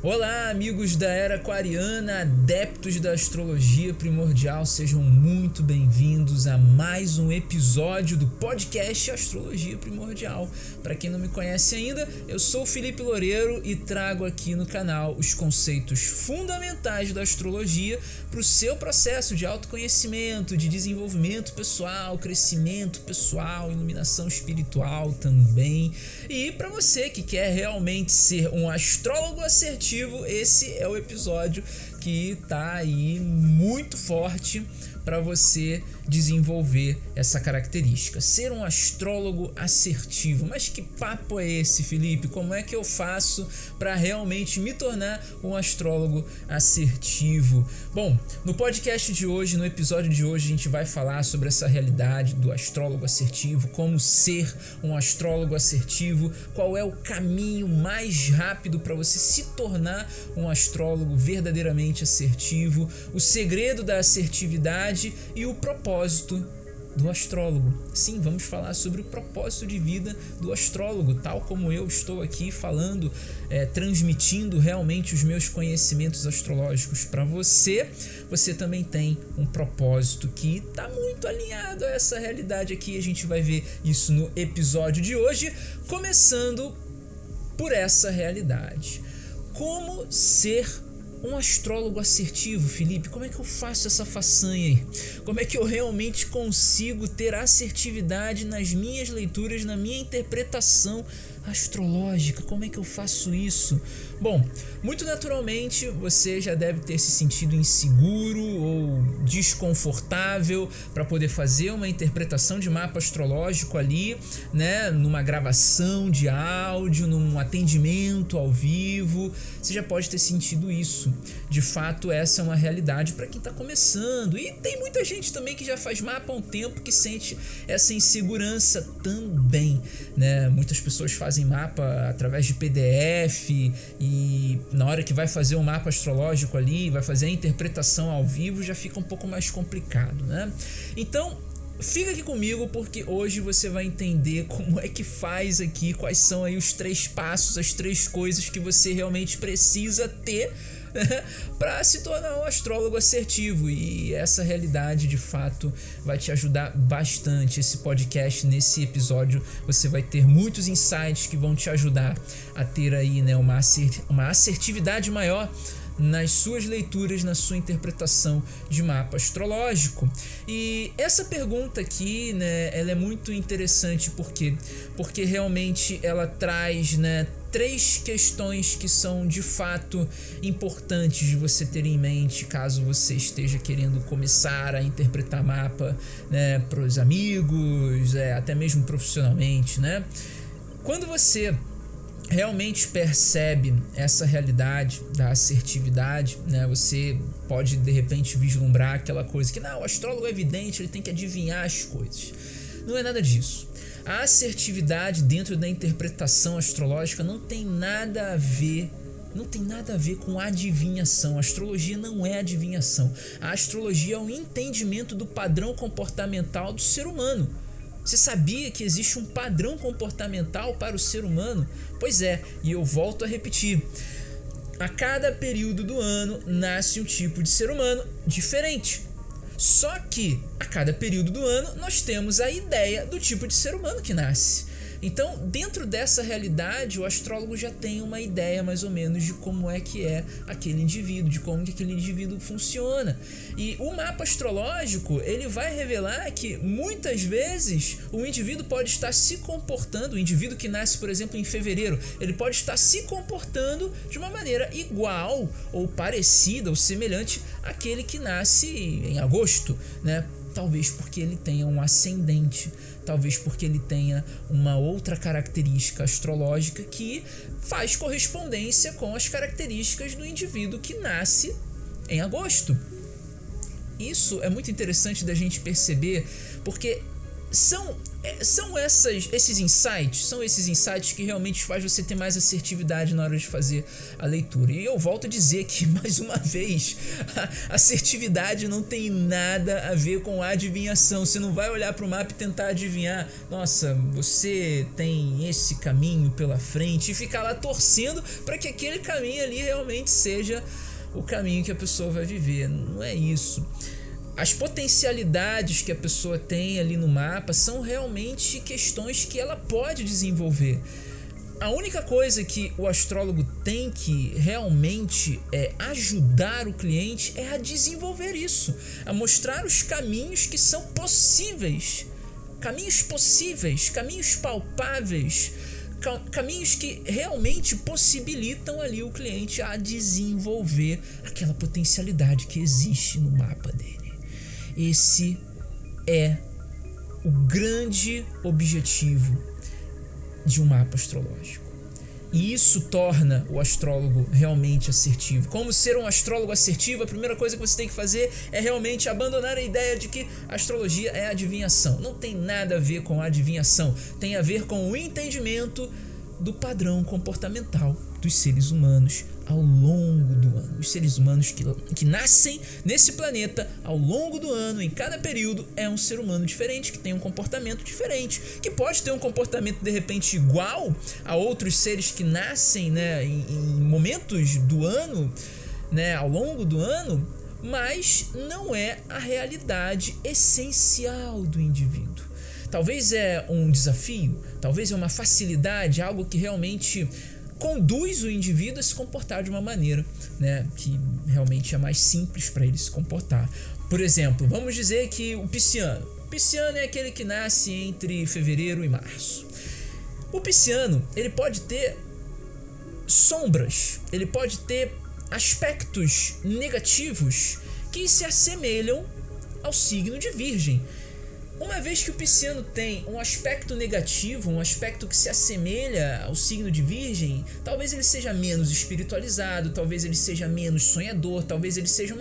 Olá, amigos da Era Aquariana, adeptos da astrologia primordial, sejam muito bem-vindos a mais um episódio do podcast Astrologia Primordial. Para quem não me conhece ainda, eu sou o Felipe Loureiro e trago aqui no canal os conceitos fundamentais da astrologia para o seu processo de autoconhecimento, de desenvolvimento pessoal, crescimento pessoal, iluminação espiritual também. E para você que quer realmente ser um astrólogo assertivo, esse é o episódio que tá aí muito forte para você desenvolver essa característica, ser um astrólogo assertivo. Mas que papo é esse, Felipe? Como é que eu faço para realmente me tornar um astrólogo assertivo? Bom, no podcast de hoje, no episódio de hoje, a gente vai falar sobre essa realidade do astrólogo assertivo, como ser um astrólogo assertivo, qual é o caminho mais rápido para você se tornar um astrólogo verdadeiramente assertivo, o segredo da assertividade e o propósito do astrólogo. Sim, vamos falar sobre o propósito de vida do astrólogo, tal como eu estou aqui falando, transmitindo realmente os meus conhecimentos astrológicos para você. Você também tem um propósito que está muito alinhado a essa realidade aqui. A gente vai ver isso no episódio de hoje, começando por essa realidade. Como ser um astrólogo assertivo, Felipe? Como é que eu faço essa façanha aí? Como é que eu realmente consigo ter assertividade nas minhas leituras, na minha interpretação astrológica? Como é que eu faço isso? Bom, muito naturalmente você já deve ter se sentido inseguro ou desconfortável para poder fazer uma interpretação de mapa astrológico ali, né, numa gravação de áudio, num atendimento ao vivo. Você já pode ter sentido isso. De fato, essa é uma realidade para quem está começando. E tem muita gente também que já faz mapa há um tempo que sente essa insegurança também, né? Muitas pessoas fazem mapa através de PDF e na hora que vai fazer um mapa astrológico ali, vai fazer a interpretação ao vivo, já fica um pouco mais complicado, né? Então, fica aqui comigo porque hoje você vai entender como é que faz aqui, quais são aí os 3 passos, as 3 coisas que você realmente precisa ter para se tornar um astrólogo assertivo. E essa realidade de fato vai te ajudar bastante. Esse podcast, nesse episódio, você vai ter muitos insights que vão te ajudar a ter aí, né, uma assertividade maior nas suas leituras, na sua interpretação de mapa astrológico. E essa pergunta aqui, né, ela é muito interessante porque realmente ela traz, né, 3 questões que são de fato importantes de você ter em mente caso você esteja querendo começar a interpretar mapa, né, para os amigos, até mesmo profissionalmente, né? Quando você realmente percebe essa realidade da assertividade, né, você pode de repente vislumbrar aquela coisa que não, o astrólogo é evidente, ele tem que adivinhar as coisas. Não é nada disso. A assertividade dentro da interpretação astrológica não tem nada a ver com adivinhação. A astrologia não é adivinhação. A astrologia é um entendimento do padrão comportamental do ser humano. Você sabia que existe um padrão comportamental para o ser humano? Pois é, e eu volto a repetir. A cada período do ano nasce um tipo de ser humano diferente. Só que a cada período do ano nós temos a ideia do tipo de ser humano que nasce. Então, dentro dessa realidade, o astrólogo já tem uma ideia mais ou menos de como é que é aquele indivíduo, de como que aquele indivíduo funciona. E o mapa astrológico, ele vai revelar que muitas vezes o indivíduo pode estar se comportando, o indivíduo que nasce, por exemplo, em fevereiro, ele pode estar se comportando de uma maneira igual ou parecida ou semelhante àquele que nasce em agosto, né? Talvez porque ele tenha um ascendente, talvez porque ele tenha uma outra característica astrológica que faz correspondência com as características do indivíduo que nasce em agosto. Isso é muito interessante da gente perceber, porque são esses insights que realmente faz você ter mais assertividade na hora de fazer a leitura. E eu volto a dizer que, mais uma vez, a assertividade não tem nada a ver com a adivinhação. Você não vai olhar para o mapa e tentar adivinhar, nossa, você tem esse caminho pela frente, e ficar lá torcendo para que aquele caminho ali realmente seja o caminho que a pessoa vai viver. Não é isso. As potencialidades que a pessoa tem ali no mapa são realmente questões que ela pode desenvolver. A única coisa que o astrólogo tem que realmente ajudar o cliente é a desenvolver isso, a mostrar os caminhos que são possíveis, caminhos palpáveis, caminhos que realmente possibilitam ali o cliente a desenvolver aquela potencialidade que existe no mapa dele. Esse é o grande objetivo de um mapa astrológico. E isso torna o astrólogo realmente assertivo. Como ser um astrólogo assertivo, a primeira coisa que você tem que fazer é realmente abandonar a ideia de que a astrologia é adivinhação. Não tem nada a ver com a adivinhação. Tem a ver com o entendimento do padrão comportamental dos seres humanos ao longo do ano. Os seres humanos que nascem nesse planeta ao longo do ano, em cada período, é um ser humano diferente, que tem um comportamento diferente, que pode ter um comportamento de repente igual a outros seres que nascem, né, em momentos do ano, né, ao longo do ano, mas não é a realidade essencial do indivíduo. Talvez é um desafio, talvez é uma facilidade, algo que realmente conduz o indivíduo a se comportar de uma maneira, né, que realmente é mais simples para ele se comportar. Por exemplo, vamos dizer que o pisciano é aquele que nasce entre fevereiro e março. O pisciano, ele pode ter sombras, ele pode ter aspectos negativos que se assemelham ao signo de Virgem. Uma vez que o pisciano tem um aspecto negativo, um aspecto que se assemelha ao signo de Virgem, talvez ele seja menos espiritualizado, talvez ele seja menos sonhador, talvez ele seja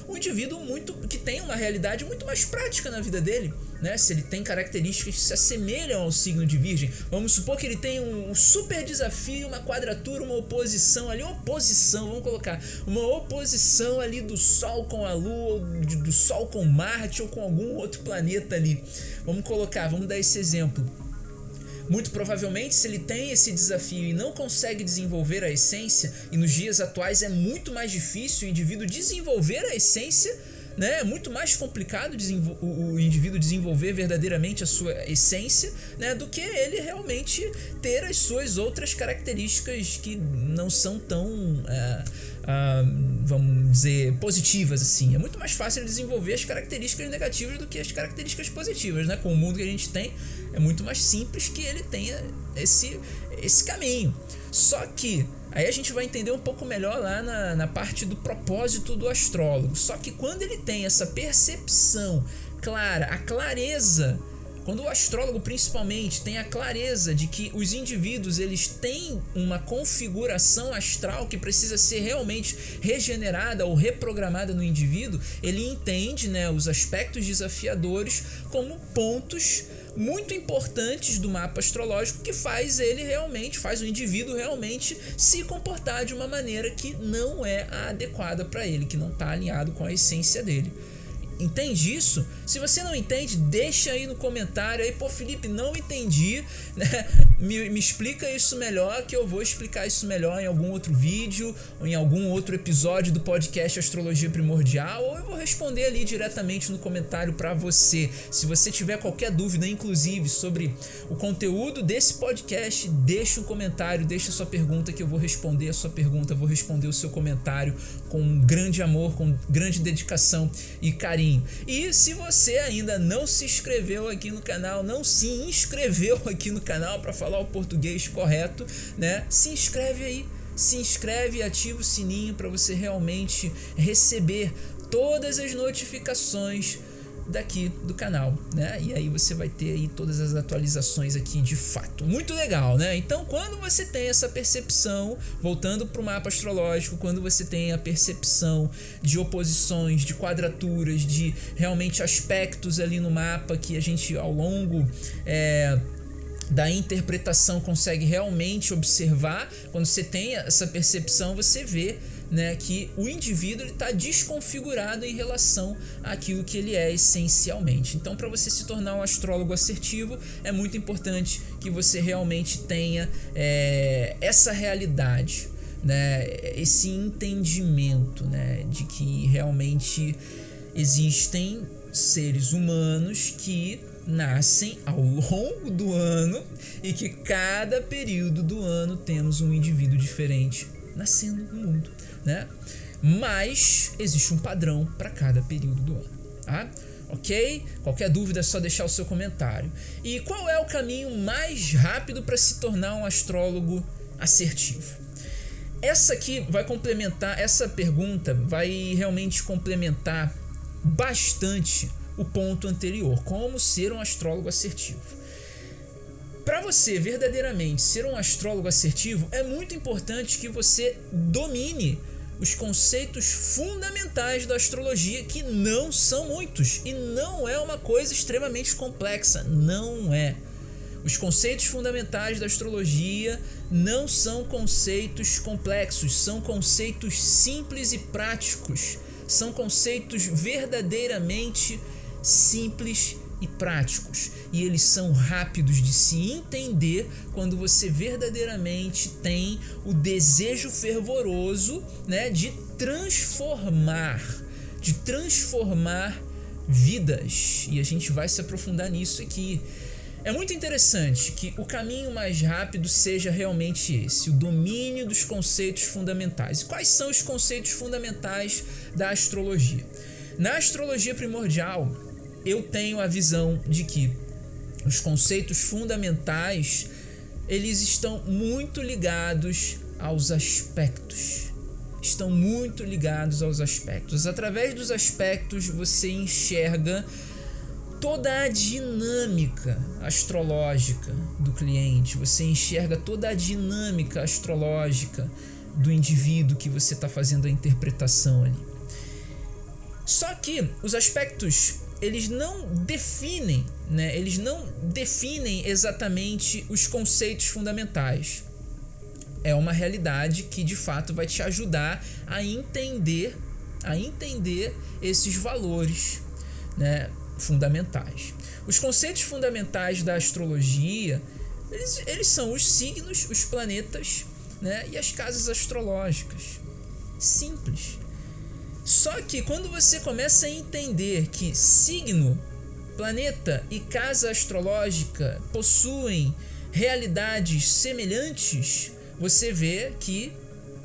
um indivíduo que tem uma realidade muito mais prática na vida dele, né? Se ele tem características que se assemelham ao signo de Virgem, vamos supor que ele tem um super desafio, uma quadratura, uma oposição ali, vamos colocar uma oposição ali do Sol com a Lua, do Sol com Marte ou com algum outro planeta ali. Vamos dar esse exemplo. Muito provavelmente, se ele tem esse desafio e não consegue desenvolver a essência, e nos dias atuais é muito mais difícil o indivíduo desenvolver a essência, né? É muito mais complicado o indivíduo desenvolver verdadeiramente a sua essência, né, do que ele realmente ter as suas outras características que não são tão vamos dizer, positivas assim. É muito mais fácil desenvolver as características negativas do que as características positivas, né? Com o mundo que a gente tem, é muito mais simples que ele tenha esse caminho. Só que aí a gente vai entender um pouco melhor lá na parte do propósito do astrólogo. Só que quando ele tem essa percepção clara, a clareza, quando o astrólogo principalmente tem a clareza de que os indivíduos eles têm uma configuração astral que precisa ser realmente regenerada ou reprogramada no indivíduo, ele entende, né, os aspectos desafiadores como pontos muito importantes do mapa astrológico que faz o indivíduo realmente se comportar de uma maneira que não é a adequada para ele, que não está alinhado com a essência dele. Entende isso? Se você não entende, deixa aí no comentário aí, pô, Felipe, não entendi, né? Me explica isso melhor, que eu vou explicar isso melhor em algum outro vídeo, ou em algum outro episódio do podcast Astrologia Primordial, ou eu vou responder ali diretamente no comentário para você. Se você tiver qualquer dúvida, inclusive, sobre o conteúdo desse podcast, deixa um comentário, deixa a sua pergunta que eu vou responder a sua pergunta, vou responder o seu comentário com grande amor, com grande dedicação e carinho. E se você ainda não se inscreveu aqui no canal, não se inscreveu aqui no canal para falar o português correto, né? Se inscreve aí, se inscreve e ativa o sininho para você realmente receber todas as notificações daqui do canal, né? E aí você vai ter aí todas as atualizações aqui de fato. Muito legal, né? Então, quando você tem essa percepção, voltando para o mapa astrológico, quando você tem a percepção de oposições, de quadraturas, de realmente aspectos ali no mapa que a gente ao longo da interpretação consegue realmente observar, quando você tem essa percepção, você vê, né, que o indivíduo está desconfigurado em relação àquilo que ele é essencialmente. Então, para você se tornar um astrólogo assertivo, é muito importante que você realmente tenha essa realidade, né, esse entendimento, né, de que realmente existem seres humanos que nascem ao longo do ano e que cada período do ano temos um indivíduo diferente nascendo no mundo, né? Mas existe um padrão para cada período do ano, tá? Ok? Qualquer dúvida é só deixar o seu comentário. E qual é o caminho mais rápido para se tornar um astrólogo assertivo? Essa aqui vai complementar, essa pergunta vai realmente complementar bastante o ponto anterior, como ser um astrólogo assertivo. Para você verdadeiramente ser um astrólogo assertivo, é muito importante que você domine os conceitos fundamentais da astrologia, que não são muitos e não é uma coisa extremamente complexa, não é. Os conceitos fundamentais da astrologia não são conceitos complexos, são conceitos simples e práticos, são conceitos verdadeiramente simples e práticos, e eles são rápidos de se entender quando você verdadeiramente tem o desejo fervoroso, né, de transformar vidas, e a gente vai se aprofundar nisso aqui. É muito interessante que o caminho mais rápido seja realmente esse, o domínio dos conceitos fundamentais. E quais são os conceitos fundamentais da astrologia? Na astrologia primordial, eu tenho a visão de que os conceitos fundamentais, eles estão muito ligados aos aspectos. Estão muito ligados aos aspectos. Através dos aspectos, você enxerga toda a dinâmica astrológica do cliente. Você enxerga toda a dinâmica astrológica do indivíduo que você está fazendo a interpretação ali. Só que os aspectos, eles não definem, né? Eles não definem exatamente os conceitos fundamentais. É uma realidade que de fato vai te ajudar a entender esses valores, né, fundamentais. Os conceitos fundamentais da astrologia, eles são os signos, os planetas, né, e as casas astrológicas. Simples. Só que quando você começa a entender que signo, planeta e casa astrológica possuem realidades semelhantes, você vê que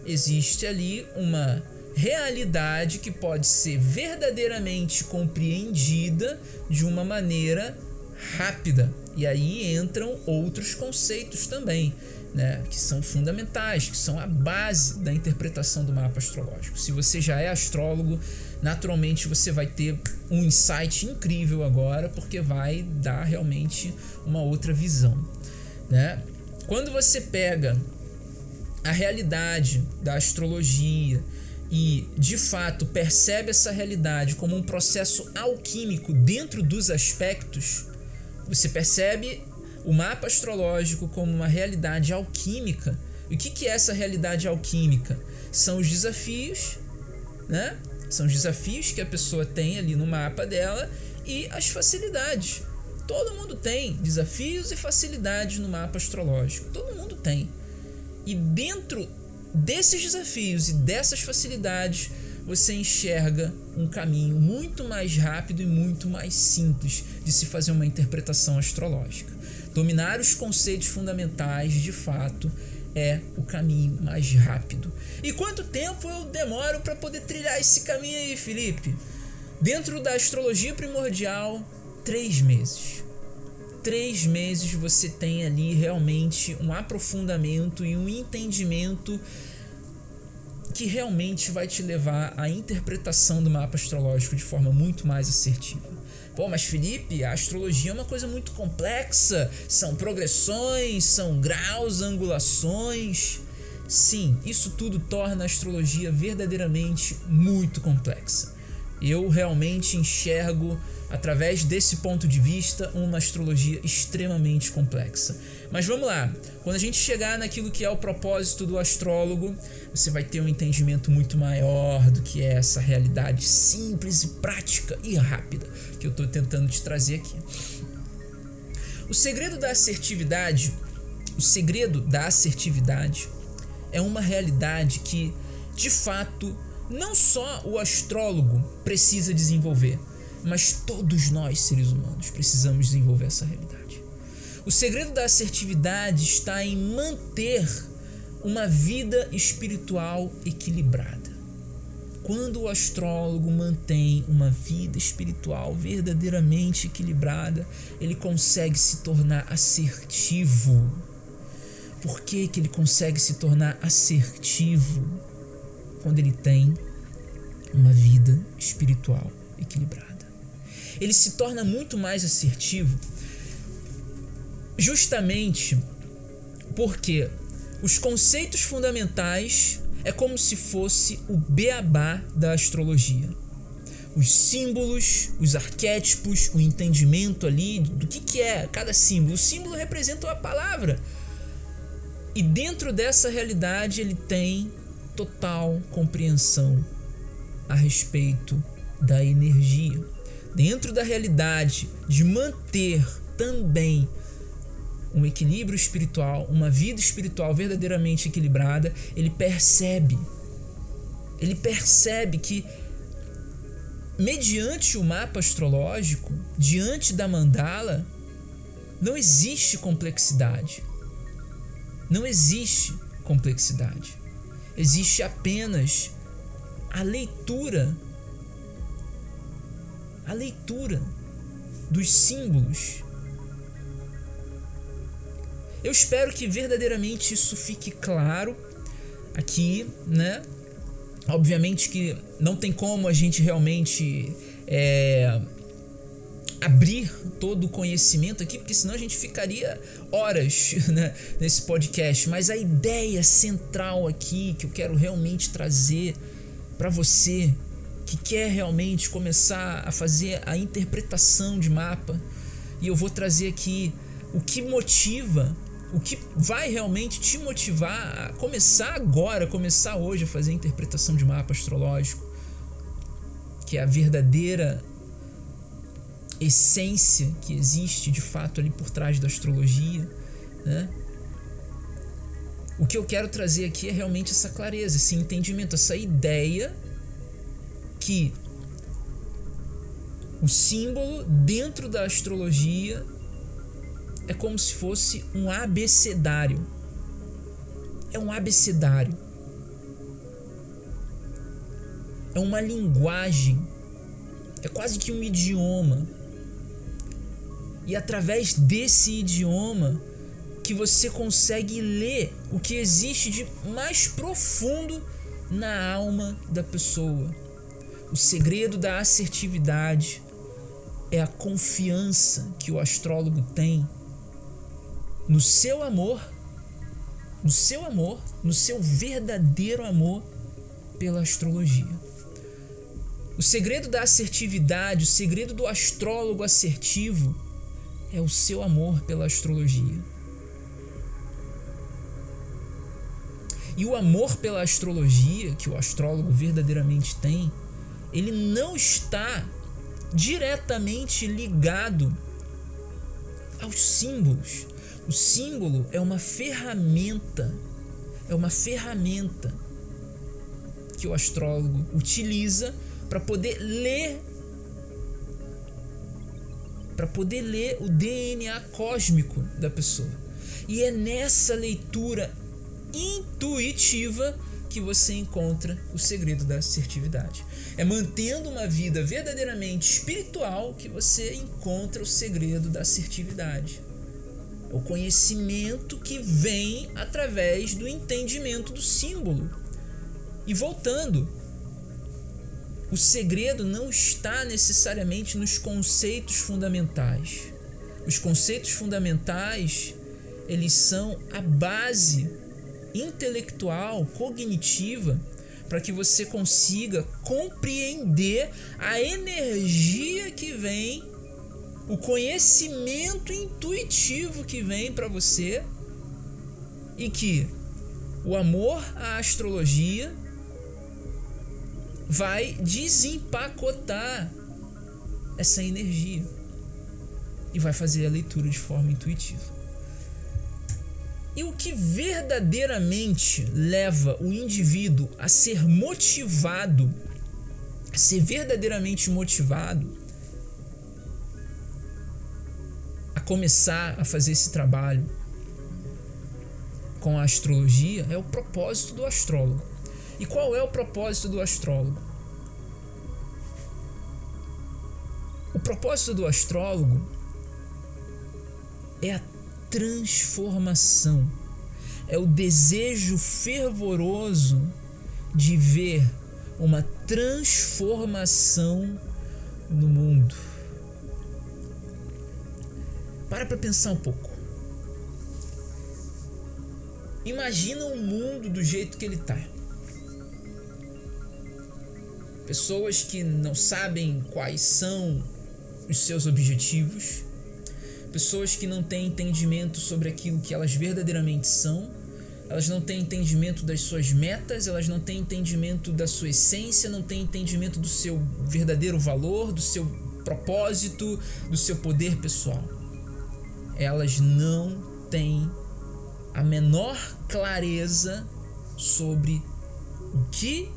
existe ali uma realidade que pode ser verdadeiramente compreendida de uma maneira rápida. E aí entram outros conceitos também, né, que são fundamentais, que são a base da interpretação do mapa astrológico. Se você já é astrólogo, naturalmente você vai ter um insight incrível agora, porque vai dar realmente uma outra visão, né? Quando você pega a realidade da astrologia e de fato percebe essa realidade como um processo alquímico dentro dos aspectos, você percebe o mapa astrológico como uma realidade alquímica. E o que é essa realidade alquímica? São os desafios, né? São os desafios que a pessoa tem ali no mapa dela e as facilidades. Todo mundo tem desafios e facilidades no mapa astrológico. Todo mundo tem. E dentro desses desafios e dessas facilidades, você enxerga um caminho muito mais rápido e muito mais simples de se fazer uma interpretação astrológica. Dominar os conceitos fundamentais, de fato, é o caminho mais rápido. E quanto tempo eu demoro para poder trilhar esse caminho aí, Felipe? Dentro da astrologia primordial, 3 meses. 3 meses você tem ali realmente um aprofundamento e um entendimento que realmente vai te levar à interpretação do mapa astrológico de forma muito mais assertiva. Pô, mas Felipe, a astrologia é uma coisa muito complexa, são progressões, são graus, angulações. Sim, isso tudo torna a astrologia verdadeiramente muito complexa. Eu realmente enxergo, através desse ponto de vista, uma astrologia extremamente complexa. Mas vamos lá, quando a gente chegar naquilo que é o propósito do astrólogo, você vai ter um entendimento muito maior do que é essa realidade simples e prática e rápida que eu estou tentando te trazer aqui. O segredo da assertividade é uma realidade que, de fato, não só o astrólogo precisa desenvolver, mas todos nós, seres humanos, precisamos desenvolver essa realidade. O segredo da assertividade está em manter uma vida espiritual equilibrada. Quando o astrólogo mantém uma vida espiritual verdadeiramente equilibrada, ele consegue se tornar assertivo. Por que ele consegue se tornar assertivo? Quando ele tem uma vida espiritual equilibrada. Ele se torna muito mais assertivo justamente porque os conceitos fundamentais é como se fosse o beabá da astrologia. Os símbolos, os arquétipos, o entendimento ali do que é cada símbolo. O símbolo representa uma palavra. E dentro dessa realidade ele tem total compreensão a respeito da energia. Dentro da realidade de manter também um equilíbrio espiritual, uma vida espiritual verdadeiramente equilibrada, ele percebe que mediante o mapa astrológico, diante da mandala, não existe complexidade. Não existe complexidade. Existe apenas a leitura dos símbolos. Eu espero que verdadeiramente isso fique claro aqui, né? Obviamente que não tem como a gente realmente abrir todo o conhecimento aqui, porque senão a gente ficaria horas, né, nesse podcast. Mas a ideia central aqui que eu quero realmente trazer para você que quer realmente começar a fazer a interpretação de mapa, e eu vou trazer aqui o que motiva, o que vai realmente te motivar a começar hoje a fazer a interpretação de mapa astrológico, que é a verdadeira essência que existe de fato ali por trás da astrologia, né? O que eu quero trazer aqui é realmente essa clareza, esse entendimento, essa ideia que o símbolo dentro da astrologia é como se fosse um abecedário. É um abecedário. É uma linguagem. É quase que um idioma. E através desse idioma que você consegue ler o que existe de mais profundo na alma da pessoa. O segredo da assertividade é a confiança que o astrólogo tem no seu amor, no seu verdadeiro amor pela astrologia. O segredo da assertividade, o segredo do astrólogo assertivo é o seu amor pela astrologia. E o amor pela astrologia que o astrólogo verdadeiramente tem, ele não está diretamente ligado aos símbolos. O símbolo é uma ferramenta que o astrólogo utiliza para poder ler o DNA cósmico da pessoa. E é nessa leitura intuitiva que você encontra o segredo da assertividade. É mantendo uma vida verdadeiramente espiritual que você encontra o segredo da assertividade. É o conhecimento que vem através do entendimento do símbolo. E voltando, O segredo não está necessariamente nos conceitos fundamentais. Os conceitos fundamentais, eles são a base intelectual, cognitiva, para que você consiga compreender a energia que vem, o conhecimento intuitivo que vem para você, e que o amor à astrologia vai desempacotar essa energia e vai fazer a leitura de forma intuitiva. E o que verdadeiramente leva o indivíduo a ser motivado, a ser verdadeiramente motivado a começar a fazer esse trabalho com a astrologia é o propósito do astrólogo. E qual é o propósito do astrólogo? O propósito do astrólogo é a transformação, é o desejo fervoroso de ver uma transformação no mundo. Para pensar um pouco. Imagina o mundo do jeito que ele está. Pessoas que não sabem quais são os seus objetivos, pessoas que não têm entendimento sobre aquilo que elas verdadeiramente são, elas não têm entendimento das suas metas, elas não têm entendimento da sua essência, não têm entendimento do seu verdadeiro valor, do seu propósito, do seu poder pessoal. Elas não têm a menor clareza sobre o que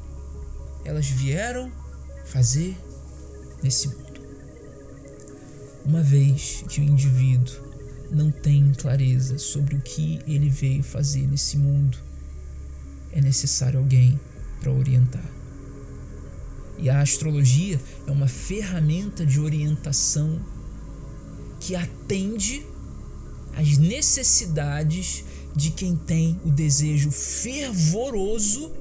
elas vieram fazer nesse mundo. Uma vez que o indivíduo não tem clareza sobre o que ele veio fazer nesse mundo, é necessário alguém para orientar. E a astrologia é uma ferramenta de orientação que atende às necessidades de quem tem o desejo fervoroso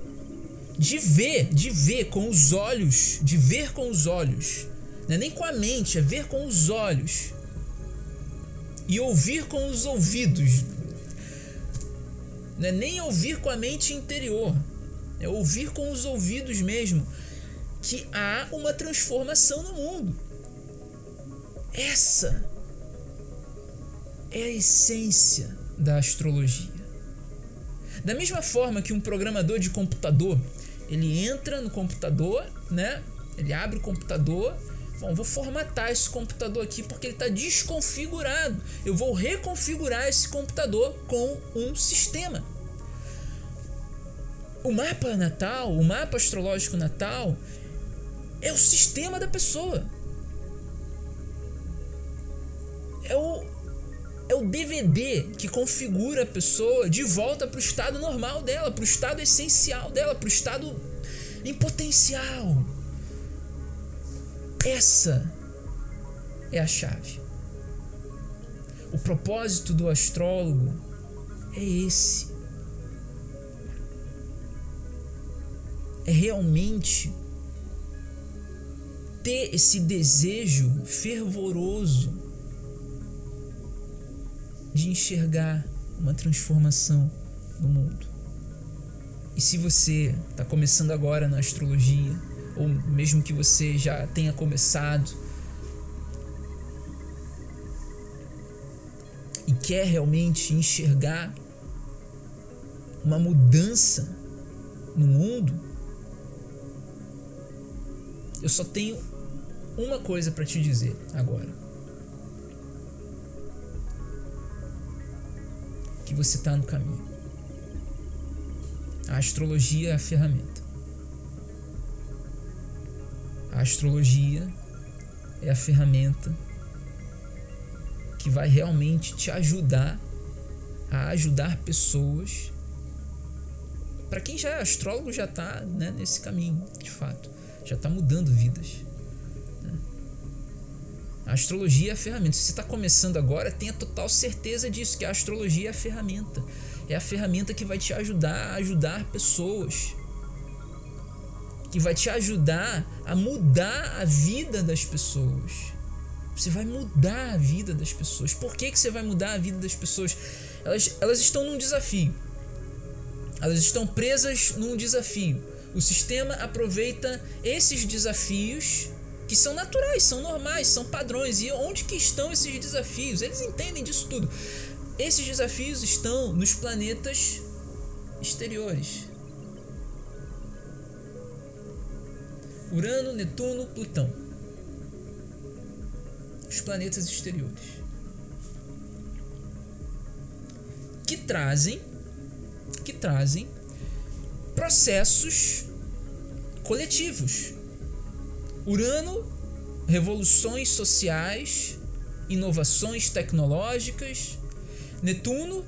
de ver com os olhos, de ver com os olhos. Não é nem com a mente, é ver com os olhos e ouvir com os ouvidos. Não é nem ouvir com a mente interior, é ouvir com os ouvidos mesmo, que há uma transformação no mundo. Essa é a essência da astrologia. Da mesma forma que um programador de computador, ele entra no computador, né? Ele abre o computador. Bom, vou formatar esse computador aqui porque ele está desconfigurado. Eu vou reconfigurar esse computador com um sistema. O mapa natal, o mapa astrológico natal, é o sistema da pessoa. É o DVD que configura a pessoa de volta para o estado normal dela, para o estado essencial dela, para o estado em potencial. Essa é a chave. O propósito do astrólogo é esse. É realmente ter esse desejo fervoroso de enxergar uma transformação no mundo. E se você está começando agora na astrologia, ou mesmo que você já tenha começado e quer realmente enxergar uma mudança no mundo, eu só tenho uma coisa para te dizer agora: que você está no caminho. A astrologia é a ferramenta. A astrologia é a ferramenta que vai realmente te ajudar a ajudar pessoas. Para quem já é astrólogo, já está, né, nesse caminho, de fato. Já está mudando vidas. A astrologia é a ferramenta. Se você está começando agora, tenha total certeza disso, que a astrologia é a ferramenta. É a ferramenta que vai te ajudar a ajudar pessoas. que vai te ajudar a mudar a vida das pessoas. Você vai mudar a vida das pessoas. Por que você vai mudar a vida das pessoas? Elas estão num desafio. Elas estão presas num desafio. O sistema aproveita esses desafios que são naturais, são normais, são padrões. E onde que estão esses desafios? Eles entendem disso tudo. Esses desafios estão nos planetas exteriores. Urano, Netuno, Plutão. Os planetas exteriores. Que trazem processos coletivos. Urano, revoluções sociais, inovações tecnológicas. Netuno,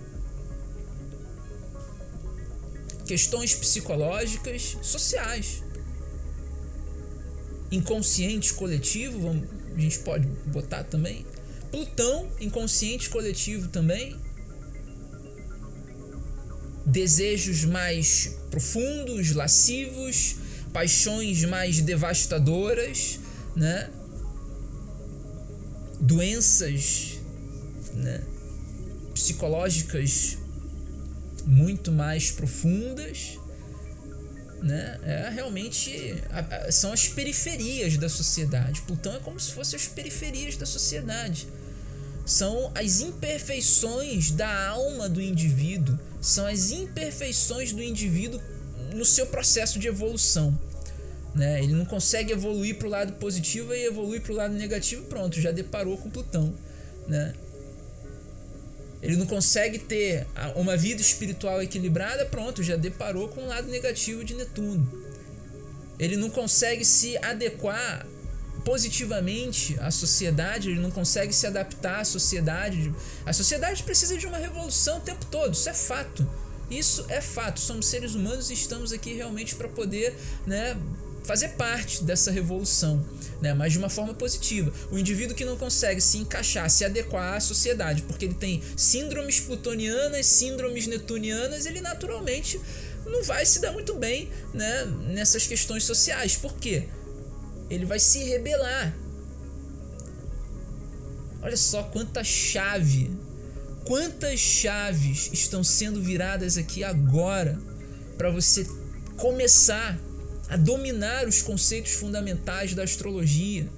questões psicológicas, sociais. Inconsciente coletivo, a gente pode botar também. Plutão, inconsciente coletivo também. Desejos mais profundos, lascivos, paixões mais devastadoras, né? Doenças, né, psicológicas muito mais profundas, né? Realmente são as periferias da sociedade. Plutão é como se fossem as periferias da sociedade. São as imperfeições da alma do indivíduo, são as imperfeições do indivíduo no seu processo de evolução, né? Ele não consegue evoluir para o lado positivo e evoluir para o lado negativo, pronto, já deparou com Plutão, né? Ele não consegue ter uma vida espiritual equilibrada, pronto, já deparou com o lado negativo de Netuno. Ele não consegue se adequar positivamente à sociedade, ele não consegue se adaptar à sociedade. A sociedade precisa de uma revolução o tempo todo, isso é fato. Isso é fato, somos seres humanos e estamos aqui realmente para poder, né, fazer parte dessa revolução, né, mas de uma forma positiva. O indivíduo que não consegue se encaixar, se adequar à sociedade, porque ele tem síndromes plutonianas, síndromes netunianas, ele naturalmente não vai se dar muito bem, né, nessas questões sociais. Por quê? Ele vai se rebelar. Olha só quantas chaves estão sendo viradas aqui agora para você começar a dominar os conceitos fundamentais da astrologia.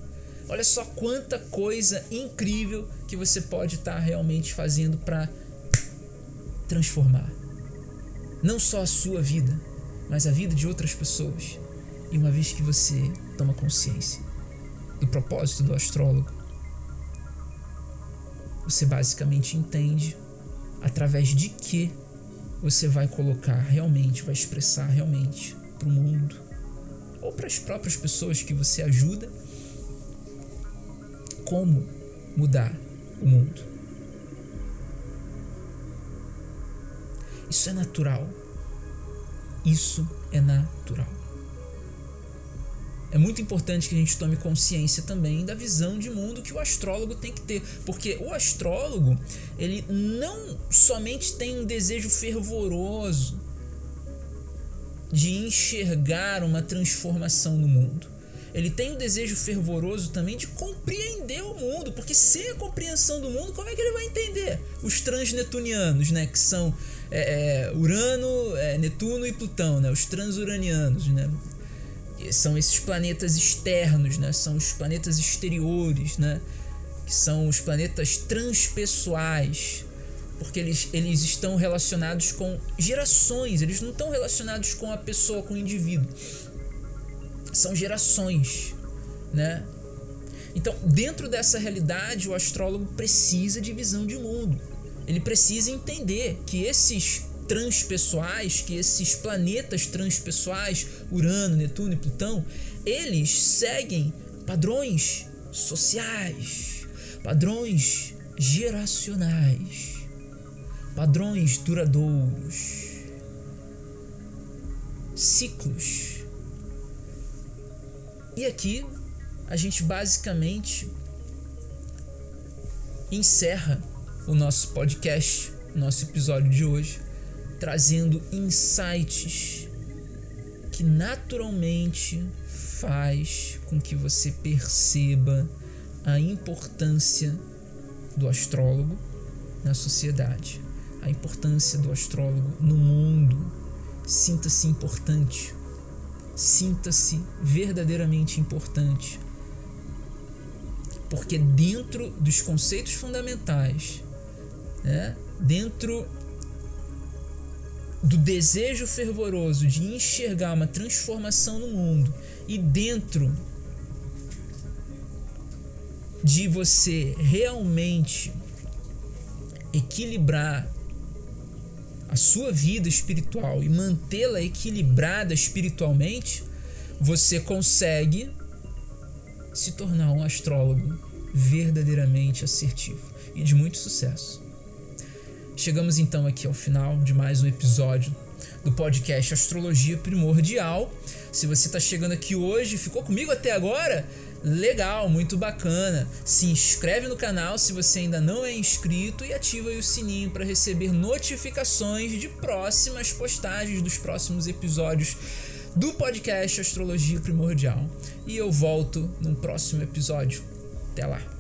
Olha só quanta coisa incrível que você pode estar realmente fazendo para transformar não só a sua vida, mas a vida de outras pessoas. E uma vez que você toma consciência do propósito do astrólogo, você basicamente entende através de que você vai colocar realmente, vai expressar realmente para o mundo ou para as próprias pessoas que você ajuda como mudar o mundo. Isso é natural. Isso é natural. É muito importante que a gente tome consciência também da visão de mundo que o astrólogo tem que ter, porque o astrólogo, ele não somente tem um desejo fervoroso de enxergar uma transformação no mundo, ele tem um desejo fervoroso também de compreender o mundo, porque sem a compreensão do mundo, como é que ele vai entender os transnetunianos, né, que são Urano, Netuno e Plutão, né, os transuranianos, né? São esses planetas externos, né? São os planetas exteriores, né? Que são os planetas transpessoais, porque eles estão relacionados com gerações, eles não estão relacionados com a pessoa, com o indivíduo. São gerações, né? Então, dentro dessa realidade, o astrólogo precisa de visão de mundo. Ele precisa entender que esses transpessoais, que esses planetas transpessoais, Urano, Netuno e Plutão, eles seguem padrões sociais, padrões geracionais, padrões duradouros, ciclos. E aqui a gente basicamente encerra o nosso podcast, nosso episódio de hoje, trazendo insights que naturalmente faz com que você perceba a importância do astrólogo na sociedade, a importância do astrólogo no mundo. Sinta-se importante, sinta-se verdadeiramente importante, porque dentro dos conceitos fundamentais, né, dentro do desejo fervoroso de enxergar uma transformação no mundo e dentro de você realmente equilibrar a sua vida espiritual e mantê-la equilibrada espiritualmente, você consegue se tornar um astrólogo verdadeiramente assertivo e de muito sucesso. Chegamos então aqui ao final de mais um episódio do podcast Astrologia Primordial. Se você está chegando aqui hoje, ficou comigo até agora? Legal, muito bacana. Se inscreve no canal se você ainda não é inscrito e ativa aí o sininho para receber notificações de próximas postagens dos próximos episódios do podcast Astrologia Primordial. E eu volto num próximo episódio. Até lá!